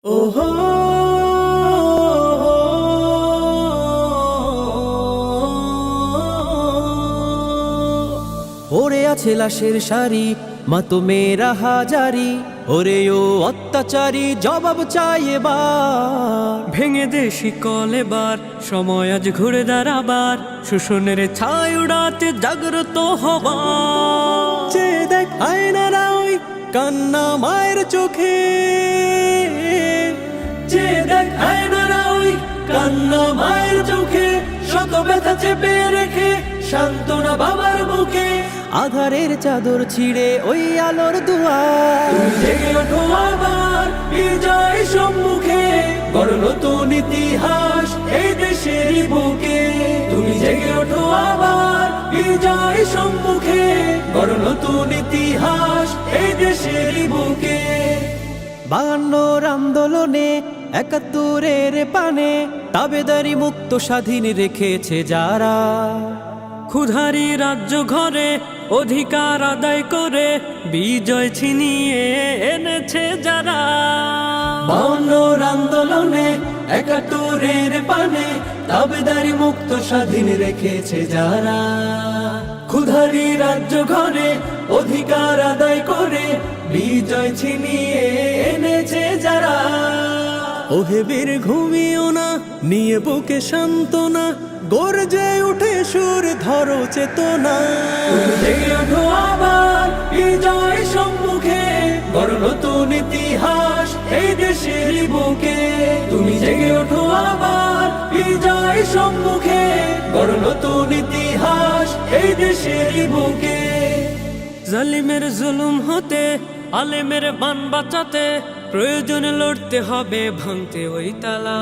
ওহো ওরে আছে লাশের সারি মা তো মেরা হাজারি ওরে ও অত্যাচারী জবাব চাই এবার ভেঙে দে শিকল এবার সময় আজ ঘুরে দাঁড়াবার শোষণের ছাই উড়াতে জাগ্রত হবার যে দেখ আয়নারা ওই কান্না মায়ের চোখে যে দেখ আয়নারা ওই কান্না মায়ের চোখে শত ব্যথা চেপে রেখে সান্ত্বনা বাবার বুকে আধারের চাদর ছিঁড়ে ওই আলোর দুয়ার তুমি জেগে ওঠো আবার বিজয় সম্মুখে গড় নতুন ইতিহাস এই দেশের বুকে তুমি জেগে ওঠো আবার বিজয় সম্মুখে গড় নতুন ইতিহাস এই দেশের বুকে 52 আন্দোলনে 71 পানে তাবেদারি মুক্ত স্বাধীন রেখেছে যারা ক্ষুধারী রাজ্য ঘরে অধিকার আদায় করে বিজয় ছিনিয়ে এনেছে যারা 52 আন্দোলনে 71 পানে তাবেদারি মুক্ত স্বাধীন রেখেছে যারা ক্ষুধারী রাজ্য ঘরে অধিকার আদায় করে বিজয় ছিনিয়ে এনেছে যারা ওহে বীর ঘুমিও না নিয়ে বুকে সান্ত্বনা গর্জে উঠে সুর ধরো চেতনা জেগে ওঠো আবার বিজয় সম্মুখে গড় নতুন ইতিহাস এই দেশের বুকে তুমি জেগে ওঠো আবার বিজয় সম্মুখে গড় নতুন ইতিহাস এই দেশের বুকে জালিমের জুলুম হতে আলেমের বান বাঁচাতে প্রয়োজনে লড়তে হবে ভাঙতে ওই তালা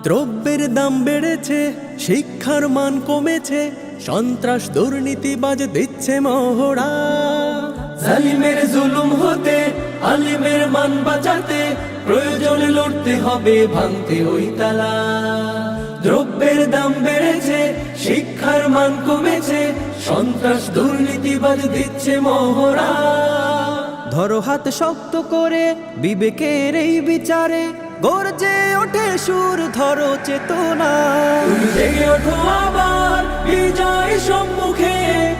দ্রব্যের দাম বেড়েছে শিক্ষার মান কমেছে সন্ত্রাস দুর্নীতিবাজ দিচ্ছে মহড়া জালিমের জুলুম হতে আলিমের মান বাঁচাতে প্রয়োজনে লড়তে হবে ভাঙতে ওই তালা দ্রব্যের দাম বেড়েছে শিক্ষার মান কমেছে সন্ত্রাস দুর্নীতিবাজ দিচ্ছে মহড়া ধরো হাত শক্ত করে বিবেকের এই বিচারে গর্জে ওঠে সুর ধরো চেতনা তুমি জেগে ওঠো আবার বিজয় সম্মুখে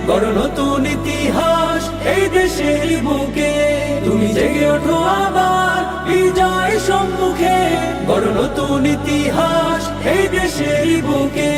গড় নতুন ইতিহাস এই দেশের বুকে তুমি জেগে ওঠো আবার বিজয় সম্মুখে গড় নতুন ইতিহাস এই দেশের বুকে